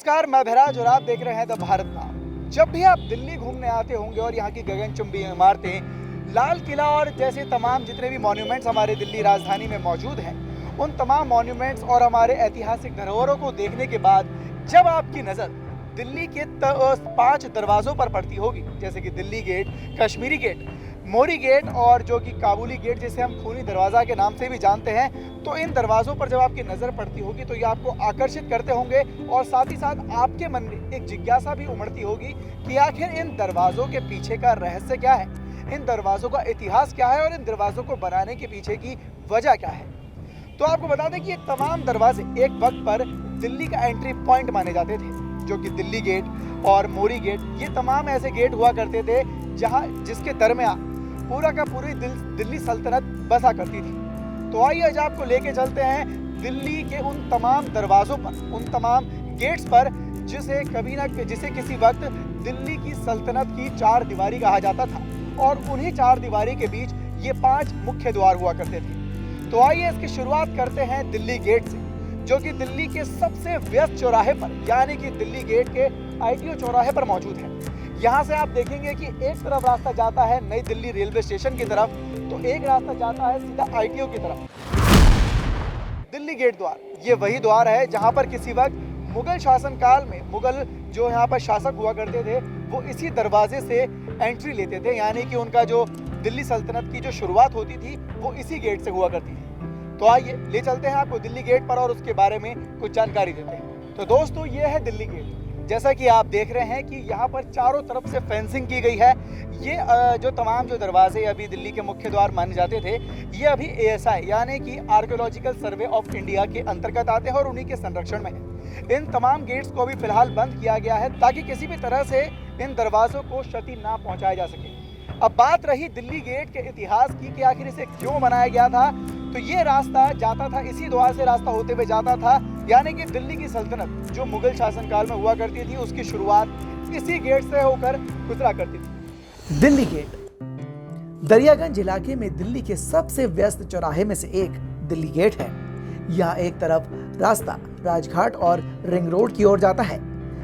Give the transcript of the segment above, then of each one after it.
नमस्कार, मैं भराज और आप देख रहे हैं द भारत नाम। जब भी आप दिल्ली घूमने आते होंगे और यहाँ की गगनचुंबी इमारतें, लाल किला और जैसे तमाम जितने भी मॉन्यूमेंट्स हमारे दिल्ली राजधानी में मौजूद हैं, उन तमाम मॉन्यूमेंट्स और हमारे ऐतिहासिक धरोहरों को देखने के बाद जब आपकी नज़र दिल्ली के 5 दरवाज़ों पर पड़ती होगी, जैसे कि दिल्ली गेट, कश्मीरी गेट, मोरी गेट और जो कि काबुली गेट जिसे हम खूनी दरवाज़ा के नाम से भी जानते हैं, तो इन दरवाज़ों पर जब आपकी नज़र पड़ती होगी तो ये आपको आकर्षित करते होंगे और साथ ही साथ आपके मन में एक जिज्ञासा भी उमड़ती होगी कि आखिर इन दरवाज़ों के पीछे का रहस्य क्या है, इन दरवाज़ों का इतिहास क्या है और इन दरवाज़ों को बनाने के पीछे की वजह क्या है। तो आपको बता दें कि ये तमाम दरवाजे एक वक्त पर दिल्ली का एंट्री पॉइंट माने जाते थे, जो कि दिल्ली गेट और मोरी गेट, ये तमाम ऐसे गेट हुआ करते थे जहां जिसके दरमियान पूरा का पूरी दिल्ली सल्तनत बसा करती थी। तो आइए आज आपको लेके चलते हैं दिल्ली के उन तमाम दरवाज़ों पर, उन तमाम गेट्स पर जिसे किसी वक्त दिल्ली की सल्तनत की 4 दीवारी कहा जाता था और उन्हीं 4 दीवारी के बीच ये 5 मुख्य द्वार हुआ करते थे। तो आइए इसकी शुरुआत करते हैं दिल्ली गेट से, जो कि दिल्ली के सबसे व्यस्त चौराहे पर यानी कि दिल्ली गेट के ITO चौराहे पर मौजूद है। यहाँ से आप देखेंगे कि एक तरफ रास्ता जाता है नई दिल्ली रेलवे स्टेशन की तरफ, तो एक रास्ता जाता है सीधा ITO की तरफ। दिल्ली गेट द्वार ये वही द्वार है जहाँ पर किसी वक्त मुगल शासनकाल में मुगल जो यहाँ पर शासक हुआ करते थे वो इसी दरवाजे से एंट्री लेते थे, यानी कि उनका जो दिल्ली सल्तनत की जो शुरुआत होती थी वो इसी गेट से हुआ करती थी। तो आइए ले चलते हैं आपको दिल्ली गेट पर और उसके बारे में कुछ जानकारी देते हैं। तो दोस्तों ये है दिल्ली गेट। जैसा कि आप देख रहे हैं कि यहाँ पर चारों तरफ से फेंसिंग की गई है। ये जो तमाम जो दरवाजे अभी दिल्ली के मुख्य द्वार माने जाते थे, ये अभी ASI यानी कि आर्कियोलॉजिकल सर्वे ऑफ इंडिया के अंतर्गत आते हैं और उन्हीं के संरक्षण में है। इन तमाम गेट्स को अभी फिलहाल बंद किया गया है ताकि किसी भी तरह से इन दरवाज़ों को क्षति ना पहुँचाया जा सके। अब बात रही दिल्ली गेट के इतिहास की कि आखिर इसे क्यों बनाया गया था, तो ये रास्ता जाता था, इसी द्वार से रास्ता होते हुए जाता था, यानी कि दिल्ली की सल्तनत जो मुगल शासनकाल में हुआ करती थी उसकी शुरुआत इसी गेट से होकर गुजरा करती थी। दिल्ली गेट दरियागंज इलाके में दिल्ली के सबसे व्यस्त चौराहे में से एक दिल्ली गेट है। यहाँ एक तरफ रास्ता राजघाट और रिंग रोड की ओर जाता है,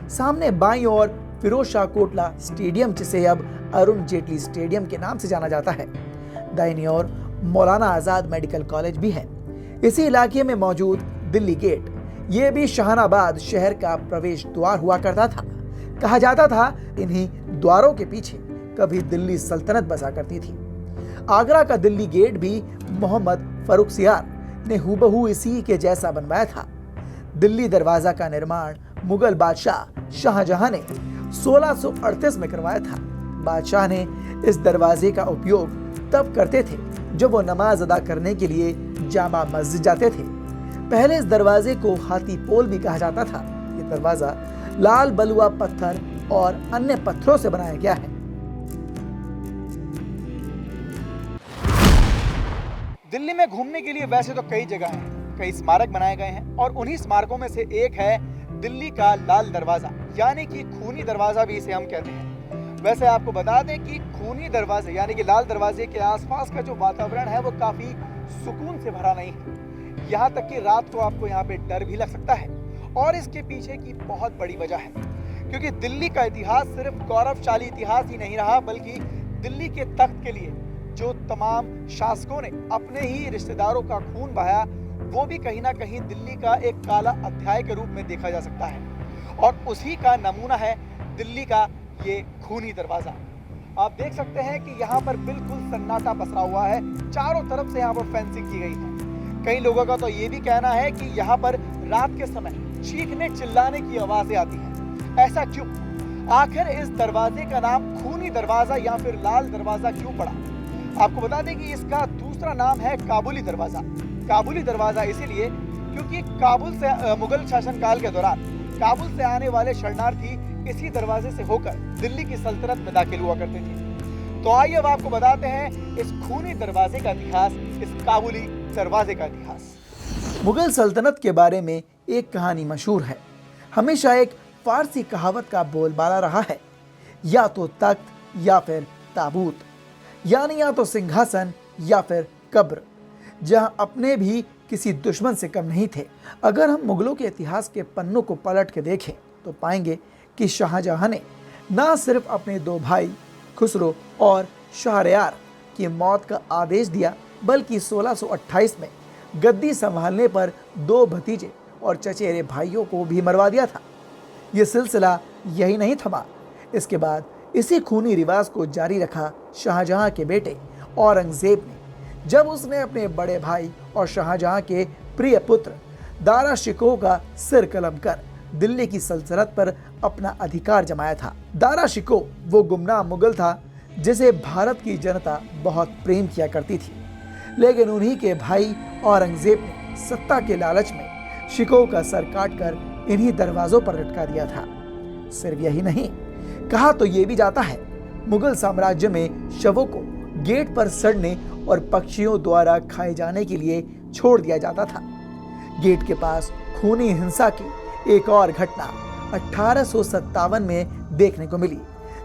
सामने बाईं ओर फिरोज शाह कोटला स्टेडियम, जिसे अब अरुण जेटली स्टेडियम के नाम से जाना जाता है, दाहिनी ओर मौलाना आजाद मेडिकल कॉलेज भी है। इसी इलाके में मौजूद दिल्ली गेट ये भी शाहनाबाद शहर का प्रवेश द्वार हुआ करता था। कहा जाता था इन्हीं द्वारों के पीछे कभी दिल्ली सल्तनत बसा करती थी। आगरा का दिल्ली गेट भी मोहम्मद फर्रुखसियार ने हूबहू इसी के जैसा बनवाया था। दिल्ली दरवाजा का निर्माण मुगल बादशाह शाहजहां ने 1638 में करवाया था। बादशाह ने इस दरवाजे का उपयोग तब करते थे जब वो नमाज अदा करने के लिए जामा मस्जिद जाते थे। पहले इस दरवाजे को हाथी पोल भी कहा जाता था। ये दरवाजा लाल बलुआ पत्थर और अन्य पत्थरों से बनाया गया है। दिल्ली में घूमने के लिए वैसे तो कई जगह हैं, कई स्मारक बनाए गए हैं और उन्हीं स्मारकों में से एक है दिल्ली का लाल दरवाजा, यानी कि खूनी दरवाजा भी इसे हम कहते हैं। वैसे आपको बता दें कि खूनी दरवाजे यानी कि लाल दरवाजे के आसपास का जो वातावरण है वो काफी सुकून से भरा नहीं है। यहाँ तक कि रात को आपको यहाँ पे डर भी लग सकता है और इसके पीछे की बहुत बड़ी वजह है, क्योंकि दिल्ली का इतिहास सिर्फ गौरवशाली इतिहास ही नहीं रहा, बल्कि दिल्ली के तख्त के लिए जो तमाम शासकों ने अपने ही रिश्तेदारों का खून बहाया, वो भी कहीं ना कहीं दिल्ली का एक काला अध्याय के रूप में देखा जा सकता है। और उसी का नमूना है दिल्ली का ये खूनी दरवाजा। आप देख सकते हैं कि यहाँ पर बिल्कुल सन्नाटा पसरा हुआ है, चारों तरफ से यहाँ पर फेंसिंग की गई है। कई लोगों का तो ये भी कहना है कि यहाँ पर रात के समय चीखने चिल्लाने की आवाजें आती हैं। ऐसा क्यों? आखिर इस दरवाजे का नाम खूनी दरवाजा या फिर लाल दरवाजा क्यों पड़ा? आपको बता दें कि इसका दूसरा नाम है काबुली दरवाजा। काबुली दरवाजा इसीलिए क्योंकि काबुल से मुगल शासनकाल के दौरान काबुल से आने वाले शरणार्थी इसी दरवाजे से होकर दिल्ली की सल्तनत में दाखिल हुआ करते थे। तो आइए अब आपको बताते हैं इस खूनी दरवाजे का इतिहास, इस काबुली दरवाजे का इतिहास। मुगल सल्तनत के बारे में एक कहानी मशहूर है। हमेशा एक फारसी कहावत का बोलबाला रहा है, या तो तख्त या फिर ताबूत, यानी या तो सिंहासन या फिर कब्र, जहां अपने भी किसी दुश्मन से कम नहीं थे। अगर हम मुगलों के इतिहास के पन्नों को पलट के देखें तो पाएंगे कि शाहजहां ने न सिर्फ अपने दो भाई खुसरो और शहरयार की मौत का आदेश दिया, बल्कि 1628 में गद्दी संभालने पर दो भतीजे और चचेरे भाइयों को भी मरवा दिया था। यह सिलसिला यही नहीं थमा। इसके बाद इसी खूनी रिवाज को जारी रखा शाहजहां के बेटे औरंगजेब ने, जब उसने अपने बड़े भाई और शाहजहां के प्रिय पुत्र दारा शिकोह का सिर कलम कर दिल्ली की सल्तनत पर अपना अधिकार जमाया था। दारा शिकोह वो गुमनाम मुगल था जिसे भारत की जनता बहुत प्रेम किया करती थी, लेकिन उन्हीं के भाई औरंगजेब ने सत्ता के लालच में शिकोह का सर काटकर इन्हीं दरवाजों पर लटका दिया था। सिर्फ यही नहीं, कहा तो ये भी जाता है मुगल साम्राज्य में शवों को गेट पर सड़ने और पक्षियों द्वारा खाए जाने के लिए छोड़ दिया जाता था। गेट के पास खूनी हिंसा की एक और घटना 1857 में देखने को मिली,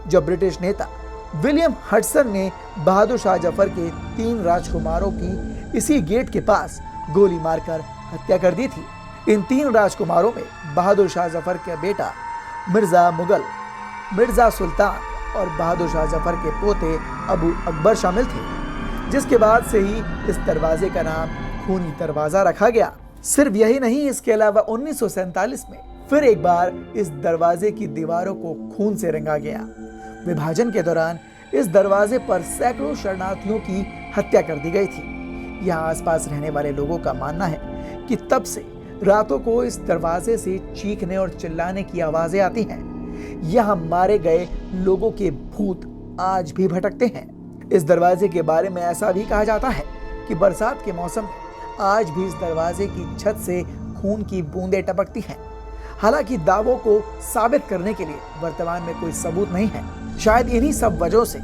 जब ब्रिटिश नेता विलियम हडसन ने बहादुर शाह जफर के 3 राजकुमारों की इसी गेट के पास गोली मारकर हत्या कर दी थी। इन 3 राजकुमारों में बहादुर शाह जफर का बेटा मिर्जा मुगल, मिर्जा सुल्तान और बहादुर शाह जफर के पोते अबू अकबर शामिल थे, जिसके बाद से ही इस दरवाजे का नाम खूनी दरवाजा रखा गया। सिर्फ यही नहीं, इसके अलावा 1947 में फिर एक बार इस दरवाजे की दीवारों को खून से रंगा गया। विभाजन के दौरान इस दरवाजे पर सैकड़ों शरणार्थियों की हत्या कर दी गई थी। यहाँ आसपास रहने वाले लोगों का मानना है कि तब से रातों को इस दरवाजे से चीखने और चिल्लाने की आवाजें आती हैं। यहाँ मारे गए लोगों के भूत आज भी भटकते हैं। इस दरवाजे के बारे में ऐसा भी कहा जाता है कि बरसात के मौसम में आज भी इस दरवाजे की छत से खून की बूंदें टपकती हैं। हालांकि दावों को साबित करने के लिए वर्तमान में कोई सबूत नहीं है। शायद इन्हीं सब वजहों से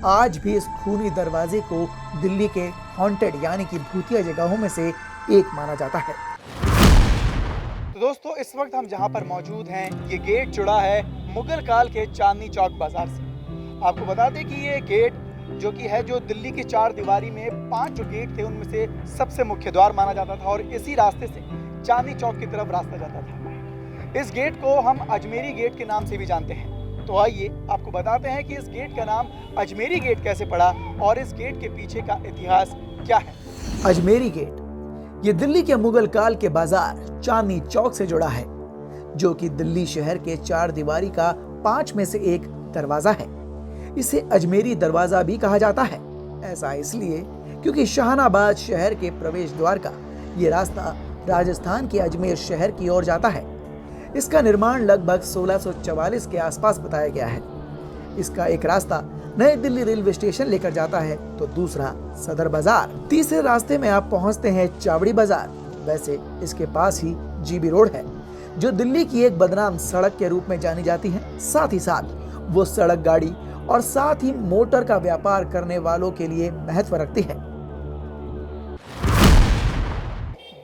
आज भी इस खूनी दरवाजे को दिल्ली के हॉन्टेड यानी कि भूतिया जगहों में से एक माना जाता है। तो दोस्तों, इस वक्त हम जहां पर मौजूद हैं, ये गेट जुड़ा है मुगल काल के चांदनी चौक बाजार से। आपको बता दें कि ये गेट जो कि है जो दिल्ली की 4 दीवारी में 5 जो गेट थे उनमें से सबसे मुख्य द्वार माना जाता था और इसी रास्ते से चांदनी चौक की तरफ रास्ता जाता था। इस गेट को हम अजमेरी गेट के नाम से भी जानते हैं। तो आइए आपको बताते हैं कि इस गेट का नाम अजमेरी गेट कैसे पड़ा और इस गेट के पीछे का इतिहास क्या है। अजमेरी गेट ये दिल्ली के मुगल काल के बाजार चांदनी चौक से जुड़ा है, जो कि दिल्ली शहर के 4 दीवारी का 5 में से एक दरवाजा है। इसे अजमेरी दरवाजा भी कहा जाता है। ऐसा इसलिए क्योंकि शाहनाबाद शहर के प्रवेश द्वार का ये रास्ता राजस्थान के अजमेर शहर की ओर जाता है। इसका निर्माण लगभग 1644 के आसपास बताया गया है। इसका एक रास्ता नई दिल्ली रेलवे स्टेशन लेकर जाता है तो दूसरा सदर बाजार। तीसरे रास्ते में आप पहुंचते हैं चावड़ी बाजार। वैसे इसके पास ही जीबी रोड है, जो दिल्ली की एक बदनाम सड़क के रूप में जानी जाती है। साथ ही साथ वो सड़क गाड़ी और साथ ही मोटर का व्यापार करने वालों के लिए महत्व रखती है।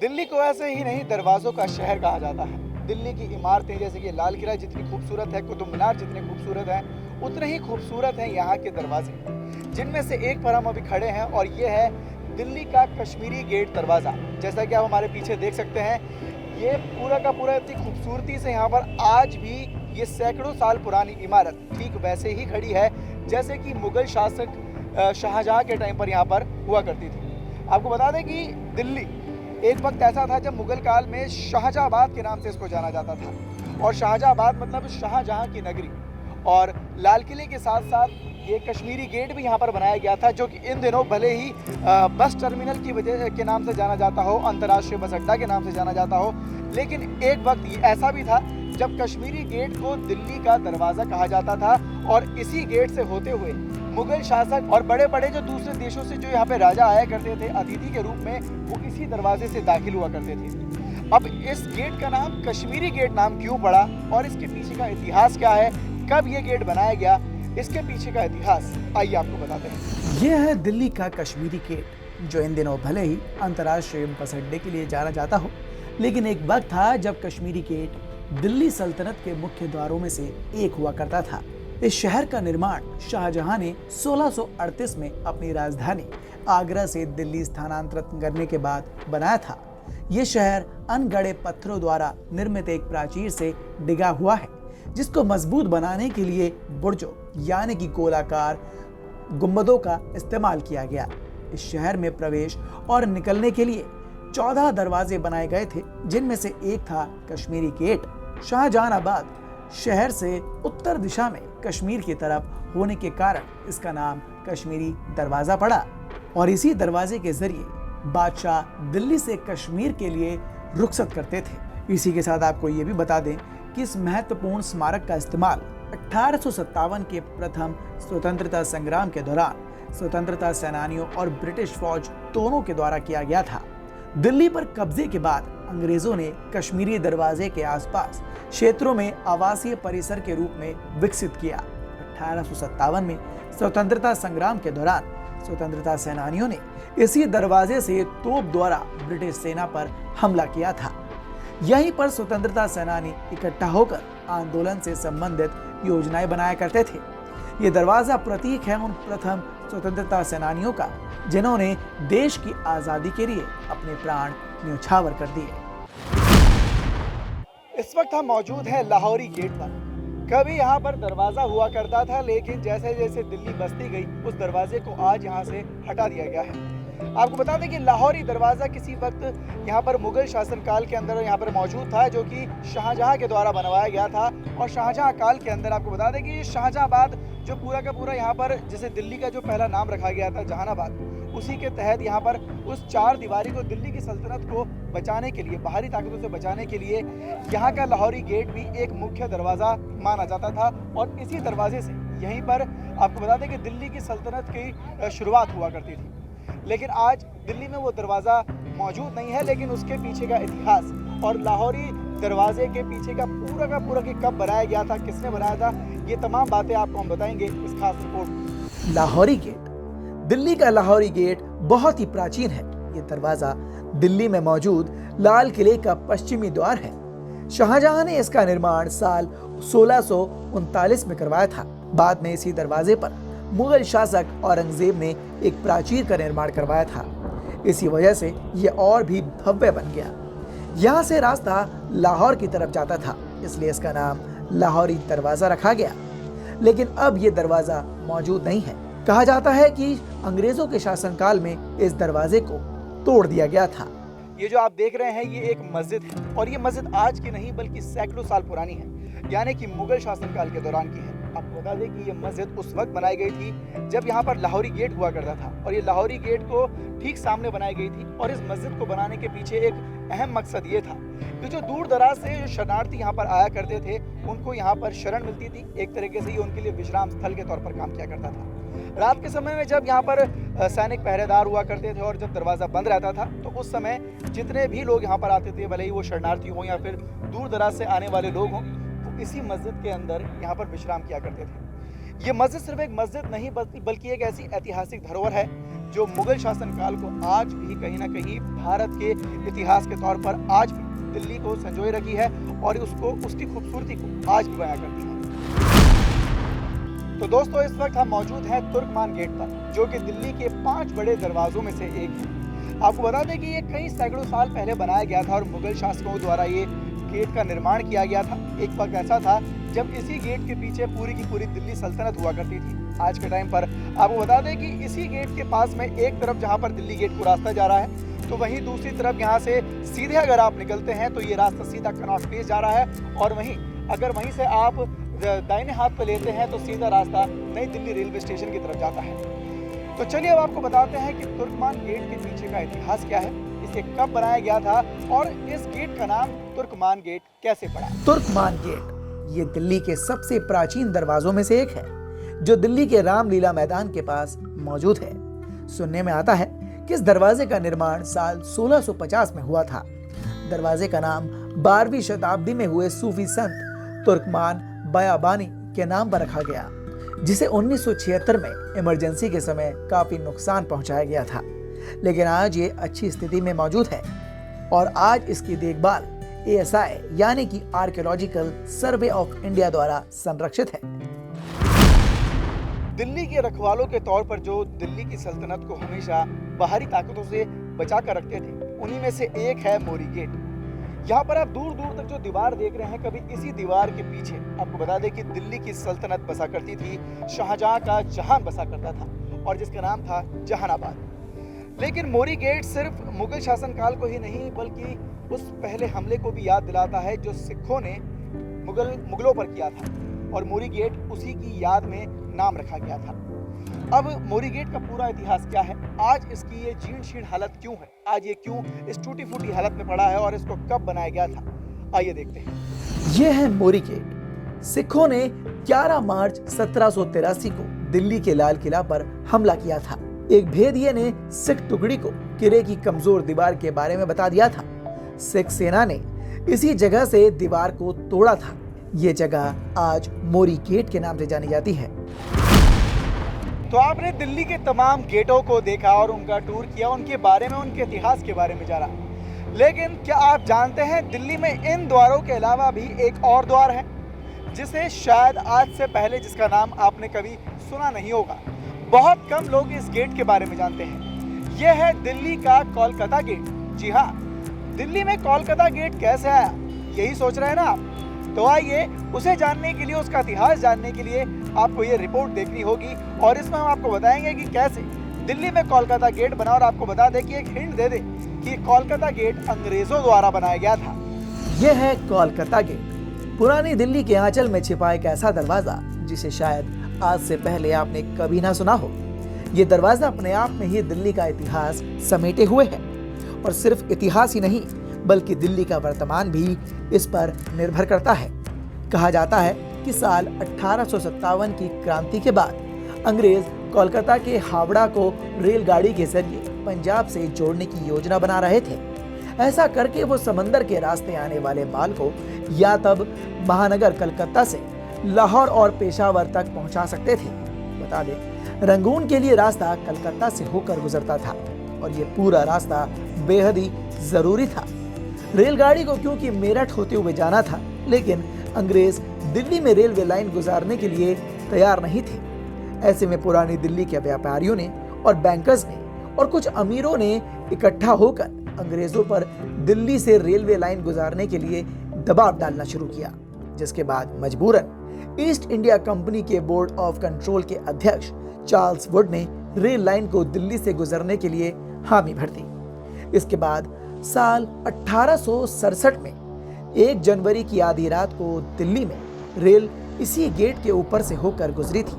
दिल्ली को ऐसे ही नहीं दरवाजों का शहर कहा जाता है। दिल्ली की इमारतें जैसे कि लाल किला जितनी खूबसूरत है, कुतुब मीनार जितने खूबसूरत हैं, उतने ही खूबसूरत हैं यहाँ के दरवाजे, जिनमें से एक पर हम अभी खड़े हैं और ये है दिल्ली का कश्मीरी गेट दरवाज़ा। जैसा कि आप हमारे पीछे देख सकते हैं, ये पूरा का पूरा इतनी खूबसूरती से यहाँ पर आज भी ये सैकड़ों साल पुरानी इमारत ठीक वैसे ही खड़ी है जैसे कि मुगल शासक शाहजहां के टाइम पर यहाँ पर हुआ करती थी। आपको बता दें कि दिल्ली एक वक्त ऐसा था जब मुगल काल में शाहजहाबाद के नाम से इसको जाना जाता था, और शाहजहाबाद मतलब शाहजहां की नगरी। और लाल किले के साथ साथ ये कश्मीरी गेट भी यहाँ पर बनाया गया था, जो कि इन दिनों भले ही बस टर्मिनल की वजह के नाम से जाना जाता हो, अंतर्राष्ट्रीय बस अड्डा के नाम से जाना जाता हो, लेकिन एक वक्त ऐसा भी था जब कश्मीरी गेट को दिल्ली का दरवाज़ा कहा जाता था। और इसी गेट से होते हुए मुगल शासक और बड़े बड़े जो दूसरे देशों से जो यहाँ पे राजा आया करते थे अतिथि के रूप में, वो इसी दरवाजे से दाखिल हुआ करते थे। अब इस गेट का नाम कश्मीरी गेट नाम क्यों पड़ा और इसके पीछे का इतिहास क्या है, कब ये गेट बनाया गया, इसके पीछे का इतिहास आइए आपको बताते हैं। ये है दिल्ली का कश्मीरी गेट, जो इन दिनों भले ही अंतर्राष्ट्रीय बस अड्डे के लिए जाना जाता हो, लेकिन एक वक्त था जब कश्मीरी गेट दिल्ली सल्तनत के मुख्य द्वारों में से एक हुआ करता था। इस शहर का निर्माण शाहजहां ने 1638 में अपनी राजधानी आगरा से दिल्ली स्थानांतरित करने के बाद बनाया था। ये शहर अनगढ़े पत्थरों द्वारा निर्मित एक प्राचीर से डिगा हुआ है। जिसको मजबूत बनाने के लिए बुर्जों यानी कि गोलाकार गुंबदों का इस्तेमाल किया गया। इस शहर में प्रवेश और निकलने के लिए 14 दरवाजे बनाए गए थे, जिनमें से एक था कश्मीरी गेट। शाहजहानाबाद शहर से उत्तर दिशा में कश्मीर की तरफ होने के कारण इसका नाम कश्मीरी दरवाजा पड़ा और इसी दरवाजे के जरिए बादशाह दिल्ली से कश्मीर के लिए रुखसत करते थे। इसी के साथ आपको ये भी बता दें कि इस महत्वपूर्ण स्मारक का इस्तेमाल 1857 के प्रथम स्वतंत्रता संग्राम के दौरान स्वतंत्रता सेनानियों और ब्रिटिश फौज दोनों के द्वारा किया गया था। दिल्ली पर कब्जे के बाद अंग्रेजों ने कश्मीरी दरवाजे के आसपास क्षेत्रों में आवासीय परिसर के रूप में विकसित किया। 1857 में स्वतंत्रता संग्राम के दौरान स्वतंत्रता सेनानियों ने इसी दरवाजे से तोप द्वारा ब्रिटिश सेना पर हमला किया था। यहीं पर स्वतंत्रता सेनानी इकट्ठा होकर आंदोलन से संबंधित योजनाएं बनाया करते थे। ये दरवाजा प्रतीक है उन प्रथम स्वतंत्रता सेनानियों का जिन्होंने देश की आजादी के लिए अपने प्राण न्यौछावर कर दिए। इस वक्त हम मौजूद हैं लाहौरी गेट पर। कभी यहाँ पर दरवाजा हुआ करता था, लेकिन जैसे जैसे दिल्ली बसती गई उस दरवाजे को आज यहाँ से हटा दिया गया है। आपको बता दें कि लाहौरी दरवाजा किसी वक्त यहाँ पर मुगल शासनकाल के अंदर यहाँ पर मौजूद था, जो कि शाहजहां के द्वारा बनवाया गया था। और शाहजहां काल के अंदर आपको बता दें कि शाहजहांबाद जो पूरा का पूरा यहाँ पर जैसे दिल्ली का जो पहला नाम रखा गया था जहानाबाद, उसी के तहत यहाँ पर उस चार दीवारी को दिल्ली की सल्तनत को बचाने के लिए, बाहरी ताकतों से बचाने के लिए यहाँ का लाहौरी गेट भी एक मुख्य दरवाज़ा माना जाता था। और इसी दरवाजे से यहीं पर आपको बता दें कि दिल्ली की सल्तनत की शुरुआत हुआ करती थी। लेकिन आज दिल्ली में वो दरवाज़ा मौजूद नहीं है, लेकिन उसके पीछे का इतिहास और लाहौरी दरवाजे के पीछे का पूरा कि कब बनाया गया था, किसने बनाया था, ये तमाम बातें आपको हम बताएंगे इस खास रिपोर्ट में। लाहौरी गेट, दिल्ली का लाहौरी गेट बहुत ही प्राचीन है। ये दरवाजा दिल्ली में मौजूद लाल किले का पश्चिमी द्वार है। शाहजहां ने इसका निर्माण साल 1639 में करवाया था। बाद में इसी दरवाजे पर मुगल शासक औरंगजेब ने एक प्राचीर का निर्माण करवाया था। इसी वजह से यह और भी भव्य बन गया। यहाँ से रास्ता लाहौर की तरफ जाता था, इसलिए इसका नाम लाहौरी दरवाजा रखा गया। लेकिन अब यह दरवाजा मौजूद नहीं है। कहा जाता है कि अंग्रेजों के शासनकाल में इस दरवाजे को तोड़ दिया गया था। ये जो आप देख रहे हैं ये एक मस्जिद है, और ये मस्जिद आज की नहीं बल्कि सैकड़ों साल पुरानी है, यानी कि मुगल शासनकाल के दौरान की है। आपको बता दें कि ये मस्जिद उस वक्त बनाई गई थी जब यहाँ पर लाहौरी गेट हुआ करता था, और ये लाहौरी गेट को ठीक सामने बनाई गई थी। और इस मस्जिद को बनाने के पीछे एक अहम मकसद ये था कि जो दूर दराज से जो शरणार्थी यहाँ पर आया करते थे, उनको यहाँ पर शरण मिलती थी। एक तरीके से ये उनके लिए विश्राम स्थल के तौर पर काम किया करता था। रात के समय में जब यहाँ पर सैनिक पहरेदार हुआ करते थे और जब दरवाज़ा बंद रहता था, तो उस समय जितने भी लोग यहाँ पर आते थे, भले ही वो शरणार्थी हों या फिर दूर दराज से आने वाले लोग हों, वो इसी मस्जिद के अंदर यहाँ पर विश्राम किया करते थे। ये मस्जिद सिर्फ एक मस्जिद नहीं बल्कि एक ऐसी ऐतिहासिक धरोहर है जो मुगल शासनकाल को आज भी कहीं ना कहीं भारत के इतिहास के तौर पर आज भी दिल्ली को संजोए रखी है और उसकी खूबसूरती को आज भी बयां करती है। तो दोस्तों, इस वक्त हम मौजूद हैं तुर्कमान गेट पर, जो कि दिल्ली के 5 बड़े दरवाजों में से एक है। आपको बता दें कि ये कई सैकड़ों साल पहले बनाया गया था और मुगल शासकों द्वारा ये गेट का निर्माण किया गया था। एक वक्त ऐसा था जब इसी गेट के पीछे पूरी की पूरी दिल्ली सल्तनत हुआ करती थी। आज के टाइम पर आपको बता दें कि इसी गेट के पास में एक तरफ जहाँ पर दिल्ली गेट को रास्ता जा रहा है, तो वहीं दूसरी तरफ यहाँ से सीधे अगर आप निकलते हैं तो ये रास्ता सीधा कनॉट प्लेस जा रहा है, और वहीं अगर वहीं से आप दाहिने हाथ पर लेते हैं तो सीधा रास्ता नई दिल्ली रेलवे स्टेशन की तरफ जाता है। तो चलिए अब आपको बताते हैं कि तुर्कमान गेट के पीछे का इतिहास क्या है, इसे कब बनाया गया था और इस गेट का नाम तुर्कमान गेट कैसे पड़ा। तुर्कमान गेट ये दिल्ली के सबसे प्राचीन दरवाजों में से एक है, जो दिल्ली के रामलीला मैदान के पास मौजूद है। सुनने में आता है कि इस दरवाजे का निर्माण साल 1650 में हुआ था। दरवाजे का नाम 12वीं शताब्दी में हुए सूफी संत तुर्कमान बयाबानी के नाम पर रखा गया, जिसे 1976 में इमरजेंसी के समय काफी नुकसान पहुंचाया गया था। लेकिन आज ये अच्छी स्थिति में मौजूद है और आज इसकी देखभाल ASI यानी कि आर्कियोलॉजिकल सर्वे ऑफ इंडिया द्वारा संरक्षित है। दिल्ली के रखवालों के तौर पर जो दिल्ली की सल्तनत को हमेशा बाहरी ताकतों से बचा कर रखते थे, उन्हीं में से एक है मोरी गेट। यहाँ पर आप दूर दूर तक जो दीवार देख रहे हैं, कभी इसी दीवार के पीछे आपको बता दें कि दिल्ली की सल्तनत बसा करती थी, शाहजहां का जहां बसा करता था और जिसका नाम था जहानाबाद। लेकिन मोरी गेट सिर्फ मुगल शासनकाल को ही नहीं बल्कि उस पहले हमले को भी याद दिलाता है जो सिखों ने मुगलों पर किया था, और मोरी गेट उसी की याद में नाम रखा गया था। अब मोरी गेट का पूरा इतिहास क्या है, आज इसकी ये जीर्ण शीर्ण हालत क्यों है, आज ये क्यों इस टूटी फूटी हालत में पड़ा है और इसको कब बनाया गया था, आइए देखते हैं। ये है मोरी गेट। सिखों ने 11 मार्च 1783 को दिल्ली के लाल किला पर हमला किया था। एक भेदिये ने सिख टुकड़ी को किले की कमजोर दीवार के बारे में बता दिया था। सिख सेना ने इसी जगह से दीवार को तोड़ा था। ये जगह आज मोरी गेट के नाम से जानी जाती है। तो आपने दिल्ली के तमाम गेटों को देखा और उनका टूर किया, उनके बारे में, उनके इतिहास के बारे में जाना। लेकिन क्या आप जानते हैं दिल्ली में इन द्वारों के अलावा भी एक और द्वार है जिसे शायद आज से पहले जिसका नाम आपने कभी सुना नहीं होगा। बहुत कम लोग इस गेट के बारे में जानते हैं। यह है दिल्ली का कोलकाता गेट। जी हाँ, दिल्ली में कोलकाता गेट कैसे आया, यही सोच रहे हैं ना आप? तो आइए उसे जानने के लिए, उसका इतिहास जानने के लिए आपको ये रिपोर्ट देखनी होगी और इसमें हम आपको बताएंगे कि कैसे दिल्ली में कोलकाता गेट बना, और आपको बता दें कि एक हिंट दे दें कि कोलकाता गेट अंग्रेजों द्वारा बनाया गया था। यह है कोलकाता गेट, पुरानी दिल्ली के आंचल में छिपा एक ऐसा दरवाजा जिसे शायद आज से पहले आपने कभी ना सुना हो। ये दरवाजा अपने आप में ही दिल्ली का इतिहास समेटे हुए है, और सिर्फ इतिहास ही नहीं बल्कि दिल्ली का वर्तमान भी इस पर निर्भर करता है। कहा जाता है कि साल 1857 की क्रांति के बाद अंग्रेज कोलकाता के हावड़ा को रेलगाड़ी के जरिए पंजाब से जोड़ने की योजना बना रहे थे। ऐसा करके वो समंदर के रास्ते आने वाले माल को या तब महानगर कलकत्ता से लाहौर और पेशावर तक पहुंचा सकते थे। बता दें, रंगून के लिए रास्ता कलकत्ता से होकर गुजरता था और ये पूरा रास्ता बेहद ही जरूरी था। रेलगाड़ी को क्योंकि मेरठ होते हुए जाना था, लेकिन अंग्रेज दिल्ली में रेलवे लाइन गुजारने के लिए तैयार नहीं थे। ऐसे में पुरानी दिल्ली के व्यापारियों ने और बैंकर्स ने और कुछ अमीरों ने इकट्ठा होकर अंग्रेजों पर दिल्ली से रेलवे लाइन गुजारने के लिए दबाव डालना शुरू किया, जिसके बाद मजबूरन ईस्ट इंडिया कंपनी के बोर्ड ऑफ कंट्रोल के अध्यक्ष चार्ल्स वुड ने रेल लाइन को दिल्ली से गुजरने के लिए हामी भर दी। इसके बाद साल 1867 में 1 जनवरी की आधी रात को दिल्ली में रेल इसी गेट के ऊपर से होकर गुजरी थी,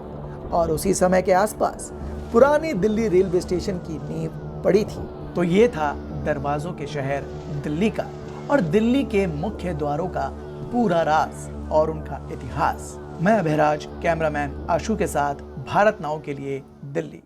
और उसी समय के आसपास पुरानी दिल्ली रेलवे स्टेशन की नींव पड़ी थी। तो ये था दरवाजों के शहर दिल्ली का और दिल्ली के मुख्य द्वारों का पूरा राज और उनका इतिहास। मैं अभयराज, कैमरामैन आशु के साथ भारत नाउ के लिए, दिल्ली।